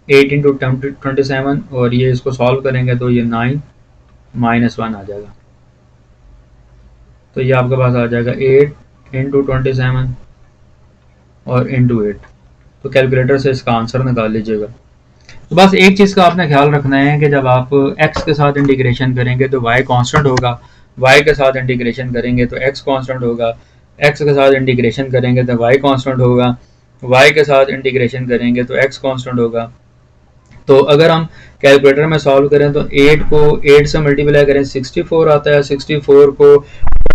8 into 27, और ये इसको सॉल्व करेंगे तो ये 9 -1 आ जाएगा। तो ये आपके पास आ जाएगा 8 इंटू 27 और इंटू 8। तो कैलकुलेटर से इसका आंसर निकाल लीजिएगा। तो बस एक चीज़ का आपने ख्याल रखना है कि जब आप x के साथ इंटीग्रेशन करेंगे तो y कांस्टेंट होगा, y के साथ इंटीग्रेशन करेंगे तो x कांस्टेंट होगा, x के साथ इंटीग्रेशन करेंगे तो y कांस्टेंट होगा, y के साथ इंटीग्रेशन करेंगे तो x कांस्टेंट होगा। तो अगर हम कैलकुलेटर में सॉल्व करें तो 8 को 8 से मल्टीप्लाई करें 64 आता है, 64 को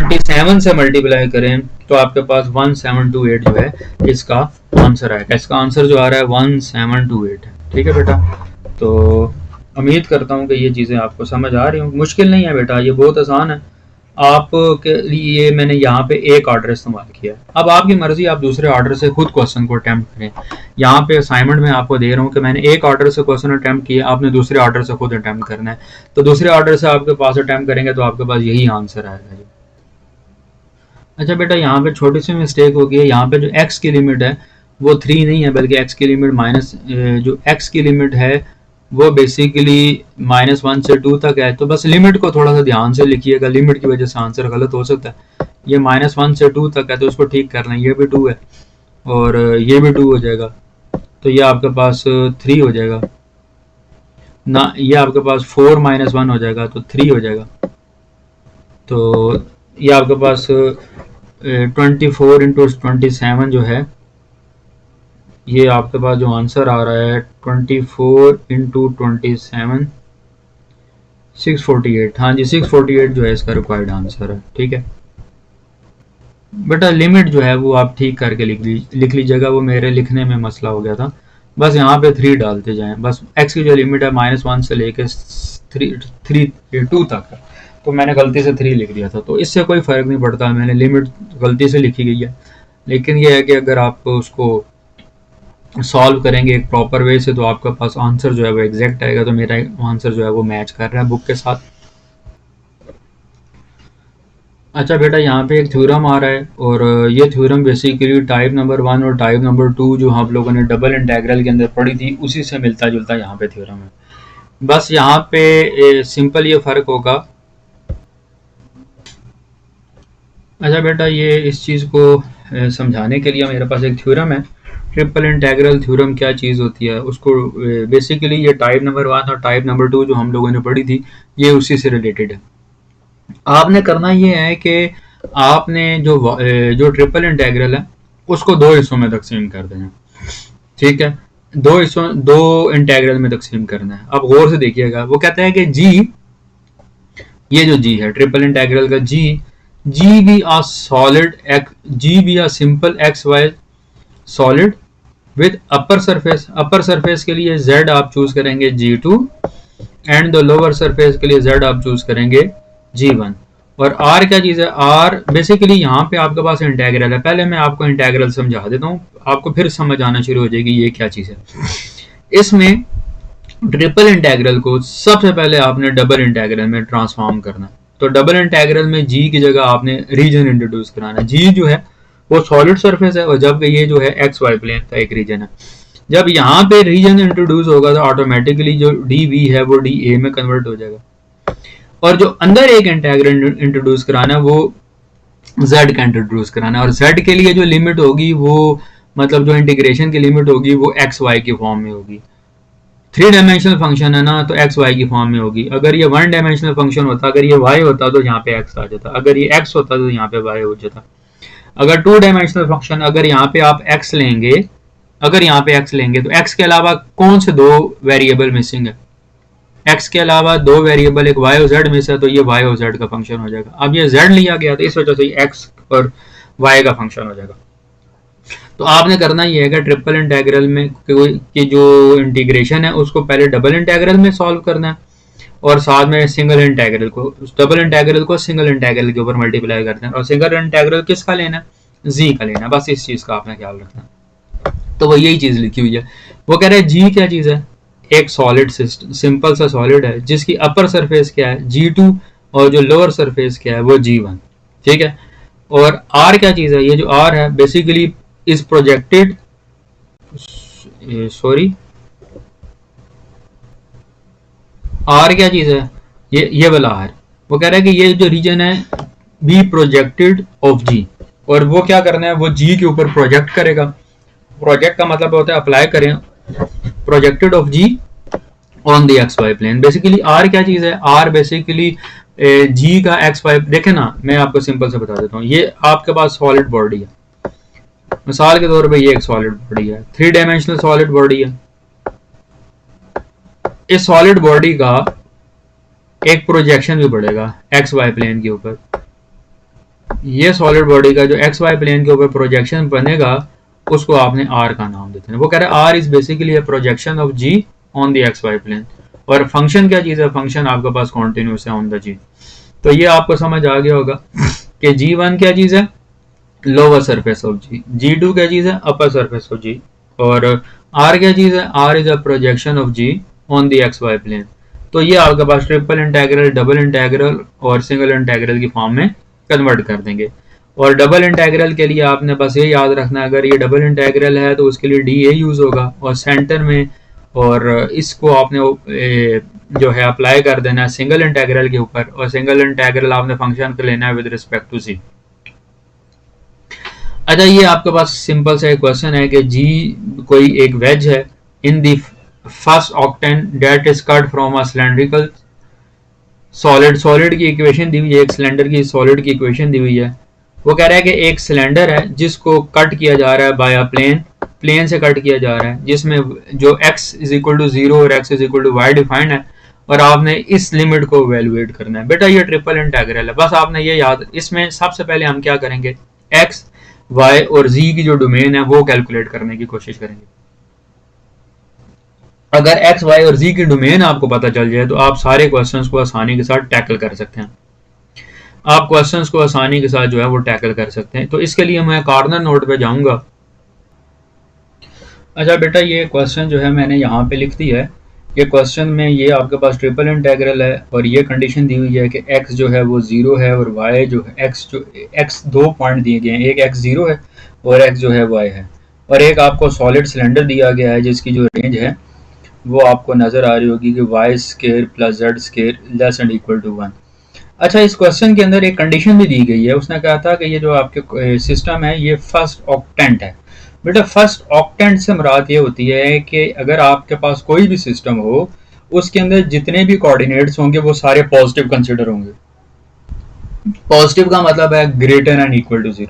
27 से मल्टीप्लाई करें तो आपके पास 1728 जो है इसका आंसर आएगा। इसका आंसर जो आ रहा है 1728 है। ठीक है बेटा, तो उम्मीद करता हूँ कि ये चीज़ें आपको समझ आ रही हों। मुश्किल नहीं है बेटा, ये बहुत आसान है। आपके लिए मैंने यहाँ पे एक ऑर्डर इस्तेमाल किया है। अब आपकी मर्जी, आप दूसरे ऑर्डर से खुद क्वेश्चन को अटेम्प्ट करें। यहाँ पे असाइनमेंट में आपको दे रहा हूँ कि मैंने एक ऑर्डर से क्वेश्चन अटेम्प्ट किया, आपने दूसरे ऑर्डर से खुद अटेम्प्ट करना है। तो दूसरे ऑर्डर से आपके पास अटेम्प्ट करेंगे तो आपके पास यही आंसर आएगा जी। अच्छा बेटा, यहाँ पे छोटी सी मिस्टेक हो गई है। यहाँ पे जो x की लिमिट है वो 3 नहीं है, बल्कि x की लिमिट जो x की लिमिट है वो बेसिकली -1 से 2 तक है। तो बस लिमिट को थोड़ा सा ध्यान से लिखिएगा, लिमिट की वजह से आंसर गलत हो सकता है। ये -1 से 2 तक है तो इसको ठीक कर लें। ये भी 2 है और ये भी 2 हो जाएगा, तो ये आपके पास 3 हो जाएगा ना। ये आपके पास 4 -1 हो जाएगा तो 3 हो जाएगा। तो ये आपके पास 24 इंटू 27 जो है, ये आपके पास जो आंसर आ रहा है 24 इंटू 27 648। हाँ जी, 648 जो है इसका रिक्वायर्ड आंसर है। ठीक है बेटा, लिमिट जो है वो आप ठीक करके लिख लीजिएगा, वो मेरे लिखने में मसला हो गया था। बस यहाँ पे 3 डालते जाएं। बस x की जो लिमिट है -1 से लेके 2 तक है, तो मैंने गलती से 3 लिख दिया था। तो इससे कोई फ़र्क नहीं पड़ता, मैंने लिमिट गलती से लिखी गई है। लेकिन यह है कि अगर आप उसको सॉल्व करेंगे एक प्रॉपर वे से तो आपका पास आंसर जो है वो एग्जैक्ट आएगा। तो मेरा आंसर जो है वो मैच कर रहा है बुक के साथ। अच्छा बेटा, यहाँ पे एक थ्योरम आ रहा है और ये थ्योरम बेसिकली टाइप नंबर 1 और टाइप नंबर 2 जो हम लोगों ने डबल इंटेग्रल के अंदर पढ़ी थी उसी से मिलता जुलता यहाँ पे थ्योरम है। बस यहाँ पे सिंपल ये फ़र्क होगा। अच्छा बेटा, ये इस चीज़ को समझाने के लिए मेरे पास एक थ्योरम है। ट्रिपल इंटेग्रल थ्योरम क्या चीज़ होती है उसको बेसिकली ये टाइप नंबर 1 और टाइप नंबर 2 जो हम लोगों ने पढ़ी थी ये उसी से रिलेटेड है। आपने करना ये है कि आपने जो ट्रिपल इंटेग्रल है उसको 2 हिस्सों में तकसीम कर देना। ठीक है, 2 हिस्सों 2 इंटेग्रल में तकसीम करना है। अब गौर से देखिएगा, वो कहता है कि जी, ये जो जी है ट्रिपल इंटेग्रल का G be a solid G be a simple X Y solid with upper surface. Upper surface के लिए z आप चूज करेंगे G2 and the lower surface के लिए z आप चूज करेंगे G1। और r क्या चीज़ है? r बेसिकली यहाँ पे आपके पास इंटेग्रल है। पहले मैं आपको इंटेग्रल समझा देता हूँ, आपको फिर समझ आना शुरू हो जाएगी ये क्या चीज़ है। इसमें ट्रिपल इंटेग्रल को सबसे पहले आपने डबल इंटेग्रल में ट्रांसफॉर्म करना है। तो डबल इंटेग्रल में जी की जगह आपने रीजन इंट्रोड्यूस कराना है। जी जो है वो सॉलिड सरफेस है और जबकि ये जो है एक्स वाई प्लेन का एक रीजन है। जब यहाँ पे रीजन इंट्रोड्यूस होगा तो ऑटोमेटिकली जो डी वी है वो डी ए में कन्वर्ट हो जाएगा। और जो अंदर एक इंटेग्रल इंट्रोड्यूस कराना है वो z का इंट्रोड्यूस कराना है। और z के लिए जो लिमिट होगी वो मतलब जो इंटीग्रेशन की लिमिट होगी वो एक्स वाई की फॉर्म में होगी। 3 डायमेंशनल फंक्शन है ना, तो एक्स वाई की फॉर्म में होगी। अगर ये 1 डायमेंशनल फंक्शन होता, अगर ये वाई होता तो यहाँ पे एक्स आ जाता, अगर ये एक्स होता तो यहाँ पे वाई हो जाता। अगर 2 डायमेंशनल फंक्शन, अगर यहाँ पे आप x लेंगे, अगर यहाँ पे x लेंगे तो x के अलावा कौन से 2 वेरिएबल मिसिंग है? x के अलावा 2 वेरिएबल, एक y और z मिस है, तो ये y और z का फंक्शन हो जाएगा। अब ये z लिया गया तो इस वजह से x और y का फंक्शन हो जाएगा। तो आपने करना ये है कि ट्रिपल इंटेग्रल में कि जो इंटीग्रेशन है उसको पहले डबल इंटेग्रल में सॉल्व करना है और साथ में सिंगल इंटेग्रल को, डबल इंटेग्रल को सिंगल इंटेग्रल के ऊपर मल्टीप्लाई करते हैं। और सिंगल इंटेग्रल किसका लेना है? जी का लेना है। बस इस चीज़ का आपने ख्याल रखना है। तो वो यही चीज़ लिखी हुई है। वो कह रहे हैं जी क्या चीज़ है? एक सॉलिड सिस्टम, सिंपल सा सॉलिड है जिसकी अपर सरफेस क्या है? G2 और जो लोअर सरफेस क्या है वो G1। ठीक है, और R क्या चीज़ है? ये जो R है basically is projected, sorry R क्या चीज है, ये वाला आर, वो कह रहा है कि ये जो रीजन है बी प्रोजेक्टेड ऑफ जी, और वो क्या करना है, वो जी के ऊपर प्रोजेक्ट करेगा। प्रोजेक्ट का मतलब होता है अप्लाई करें, projected of G on the X Y plane. Basically R क्या चीज है, आर बेसिकली जी का एक्स वाई, देखे ना मैं आपको सिंपल से बता देता हूँ। ये आपके पास सॉलिड बॉडी है, मिसाल के तौर पे ये एक सॉलिड बॉडी है, 3 डायमेंशनल सॉलिड बॉडी है। इस सॉलिड बॉडी का एक प्रोजेक्शन भी पड़ेगा एक्स वाई प्लेन के ऊपर। ये सॉलिड बॉडी का जो एक्स वाई प्लेन के ऊपर प्रोजेक्शन बनेगा उसको आपने आर का नाम देते हैं। वो कह रहा है R is basically a projection of G on the X Y plane. और फंक्शन क्या चीज है, फंक्शन आपके पास कॉन्टिन्यूस है ऑन द जी। तो ये आपको समझ आ गया होगा कि G1 क्या चीज है, lower surface of ji, G2 क्या चीज है, अपर सरफेस ऑफ जी, और R क्या चीज है, R is a projection of G on the X Y plane. तो ये आपके पास ट्रिपल इंटेग्रल, डबल इंटेग्रल और सिंगल इंटेग्रल की फॉर्म में कन्वर्ट कर देंगे। और डबल इंटेग्रल के लिए आपने बस ये याद रखना है, अगर ये डबल इंटेग्रल है तो उसके लिए DA यूज होगा और सेंटर में, और इसको आपने जो है अप्लाई कर देना है सिंगल इंटेग्रल के ऊपर, और सिंगल इंटेग्रल आपने फंक्शन को लेना है विद रिस्पेक्ट टू सी। अच्छा, ये आपके पास सिंपल सा एक क्वेश्चन है कि जी कोई एक वेज है in the first octant that is cut from a cylindrical solid. Solid की इक्वेशन दी हुई है, एक सिलेंडर की सॉलिड की इक्वेशन दी हुई है। वो कह रहा है कि एक सिलेंडर है जिसको कट किया जा रहा है बाय अ प्लेन, प्लेन से कट किया जा रहा है, जिसमें जो x इज इक्वल टू 0 और x is equal to y defined है, और आपने इस लिमिट को वैल्यूएट करना है। बेटा ये ट्रिपल इंटीग्रल है, बस आपने ये याद, इसमें सबसे पहले हम क्या करेंगे, x, y और z की जो डोमेन है वो कैलकुलेट करने की कोशिश करेंगे। अगर x, y और z की डोमेन आपको पता चल जाए तो आप सारे क्वेश्चंस को आसानी के साथ टैकल कर सकते हैं। आप क्वेश्चंस को आसानी के साथ जो है वो टैकल कर सकते हैं। तो इसके लिए मैं कॉर्नर नोट पे जाऊंगा। अच्छा बेटा, ये क्वेश्चन जो है मैंने यहाँ पे लिख दी है। ये क्वेश्चन में ये आपके पास ट्रिपल इंटीग्रल है और ये कंडीशन दी हुई है कि x जो है वो 0 है और y जो है x 2 पॉइंट दिए गए हैं, एक x 0 है और x जो है y है, और एक आपको सॉलिड सिलेंडर दिया गया है जिसकी जो रेंज है वो आपको नजर आ रही होगी कि y square plus z square less and equal to 1। अच्छा, इस क्वेश्चन के अंदर एक कंडीशन भी दी गई है। उसने कहा था कि ये जो आपके सिस्टम है ये फर्स्ट ऑक्टेंट है। बेटा फर्स्ट ऑक्टेंट से मुराद ये होती है कि अगर आपके पास कोई भी सिस्टम हो उसके अंदर जितने भी कोऑर्डिनेट्स होंगे वो सारे पॉजिटिव कंसीडर होंगे। पॉजिटिव का मतलब है ग्रेटर एंड इक्वल टू 0,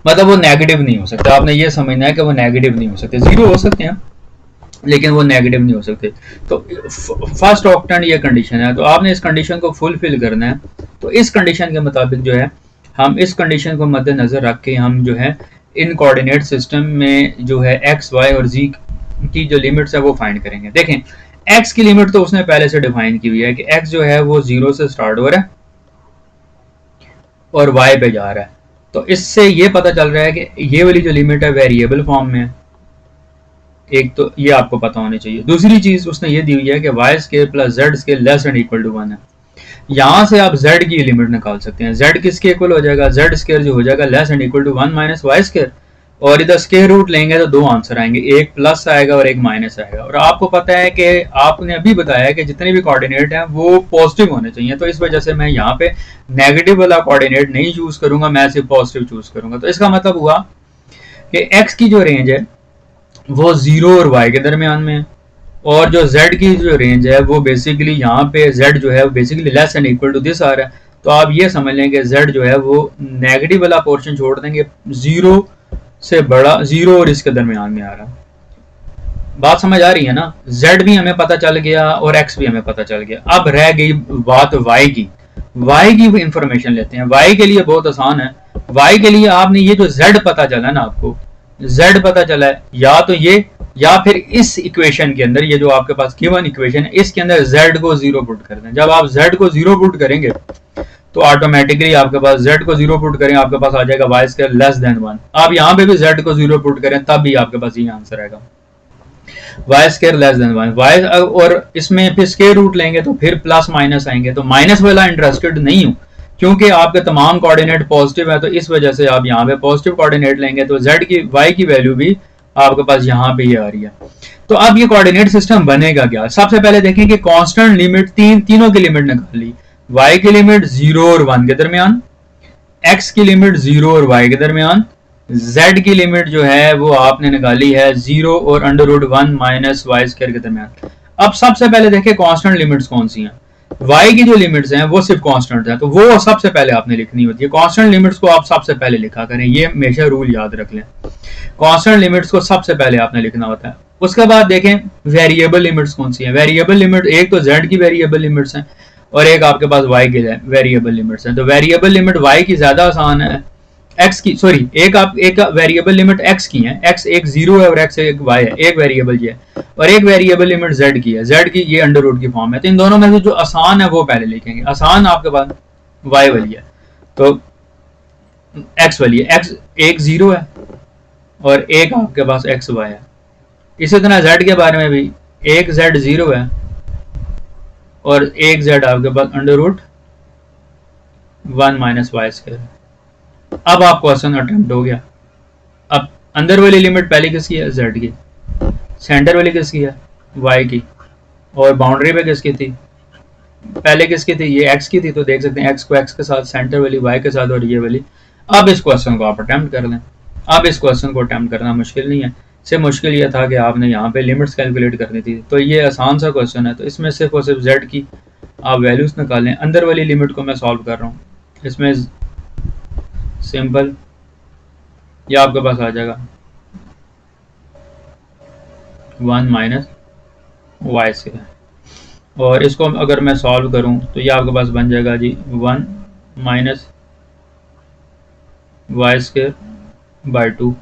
मतलब वो नेगेटिव नहीं हो सकता। आपने ये समझना है कि वो नेगेटिव नहीं हो सकते, 0 हो सकते हैं लेकिन वो नेगेटिव नहीं हो सकते। तो फर्स्ट ऑक्टेंट ये कंडीशन है, तो आपने इस कंडीशन को फुलफिल करना है। तो इस कंडीशन के मुताबिक जो है हम इस कंडीशन को मद्देनजर रख के हम जो है इन कोऑर्डिनेट सिस्टम में जो है x, y और z की जो लिमिट्स है वो फाइंड करेंगे। देखें, x की लिमिट तो उसने पहले से डिफाइन की हुई है कि x जो है वो 0 से स्टार्ट हो रहा है और y पे जा रहा है। तो इससे ये पता चल रहा है कि ये वाली जो लिमिट है वेरिएबल फॉर्म में है। एक तो ये आपको पता होनी चाहिए। दूसरी चीज उसने ये दी हुई है कि y square plus z square less and equal to 1 है। यहां से आप z की लिमिट निकाल सकते हैं। z किसके इक्वल हो जाएगा, z स्क्वायर जो हो जाएगा less and equal to 1 minus y square, और इधर स्क्वायर रूट लेंगे तो 2 आंसर आएंगे, एक प्लस आएगा और एक माइनस आएगा। और आपको पता है कि आपने अभी बताया कि जितने भी कोऑर्डिनेट हैं वो पॉजिटिव होने चाहिए, तो इस वजह से मैं यहाँ पे नेगेटिव वाला कोऑर्डिनेट नहीं चूज करूंगा, मैं सिर्फ पॉजिटिव चूज करूंगा। तो इसका मतलब हुआ कि x की जो रेंज है वो 0 और y के दरमियान में है, और जो z की जो रेंज है वो बेसिकली यहाँ पे z जो है basically less and equal to this आ रहा है। तो आप ये समझ लें कि z जो है वो नेगेटिव वाला पोर्शन छोड़ देंगे, 0 से बड़ा, 0 और इसके दरमियान में आ रहा है। बात समझ आ रही है ना, z भी हमें पता चल गया और x भी हमें पता चल गया। अब रह गई बात y की। y की इंफॉर्मेशन लेते हैं। y के लिए बहुत आसान है। y के लिए आपने ये जो z पता चला ना, आपको z पता चला है या तो ये या फिर इस इक्वेशन के अंदर, ये जो आपके पास गिवन इक्वेशन है इसके अंदर z को 0 पुट कर दें। जब आप z को 0 पुट करेंगे तो ऑटोमेटिकली आपके पास z को 0 पुट करें, आपके पास आ जाएगा y स्क्वायर लेस देन 1। आप यहाँ पे भी z को 0 पुट करें तब भी आपके पास ये आंसर आएगा, y square less than 1। y और इसमें फिर स्क्वायर रूट लेंगे तो फिर प्लस माइनस आएंगे। तो माइनस वाला इंटरेस्टेड नहीं हूँ क्योंकि आपके तमाम कोऑर्डिनेट पॉजिटिव है, तो इस वजह से आप यहाँ पे पॉजिटिव कोऑर्डिनेट लेंगे तो z की y की वैल्यू भी आपके पास यहाँ पे ये आ रही है। तो अब ये कोऑर्डिनेट सिस्टम बनेगा क्या? सबसे पहले देखें कि कांस्टेंट लिमिट तीनों की लिमिट निकाल ली। y की लिमिट 0 और 1 के दरमियान, x की लिमिट 0 और y के दरमियान, z की लिमिट जो है वो आपने निकाली है 0 और √1 माइनस वाई स्क्वायर के दरमियान। अब सबसे पहले देखें कांस्टेंट लिमिट्स कौन सी हैं। y की जो लिमिट्स हैं वो सिर्फ कांस्टेंट है, तो वो सबसे पहले आपने लिखनी होती है। कांस्टेंट लिमिट्स को आप सबसे पहले लिखा करें, ये हमेशा रूल याद रख लें। कांस्टेंट लिमिट्स को सबसे पहले आपने लिखना होता है। उसके बाद देखें वेरिएबल लिमिट्स कौन सी हैं। वेरिएबल लिमिट एक तो z की वेरिएबल लिमिट्स हैं और एक आपके पास y की वेरिएबल लिमिट्स हैं। तो वेरिएबल लिमिट y की ज्यादा आसान है, x की सॉरी एक वेरिएबल लिमिट x की है, x एक 0 है और x एक y है, एक वेरिएबल ये है, और एक वेरिएबल लिमिट z की है, z की ये अंडर रूट की फॉर्म है। तो इन दोनों में से जो आसान है वो पहले लिखेंगे। आसान आपके पास y वाली है तो x वाली है, x एक 0 है और एक आपके पास x y है। इसी तरह z के बारे में भी एक z 0 है और एक z आपके पास under root 1 minus y square. अब आप क्वेश्चन अटेम्प्ट हो गया। अब अंदर वाली लिमिट पहले किसकी है? z की। सेंटर वाली किसकी है? y की। और बाउंड्री पे किसकी थी? पहले किसकी थी? ये x की थी। तो देख सकते हैं x को x के साथ, सेंटर वाली y के साथ और ये वाली। अब इस क्वेश्चन को आप अटेम्प्ट कर लें। अब इस क्वेश्चन को अटेम्प्ट करना मुश्किल नहीं है, इससे मुश्किल ये था कि आपने यहाँ पे लिमिट्स कैलकुलेट करनी थी। तो ये आसान सा क्वेश्चन है, तो इसमें सिर्फ और सिर्फ z की आप वैल्यूज निकालें। अंदर वाली लिमिट को मैं सॉल्व कर रहा हूँ, इसमें सिंपल ये आपके पास आ जाएगा 1 माइनस वाई स्क्वायर, और इसको अगर मैं सॉल्व करूं तो ये आपके पास बन जाएगा जी 1 माइनस वाई स्क्वायर बाय 2।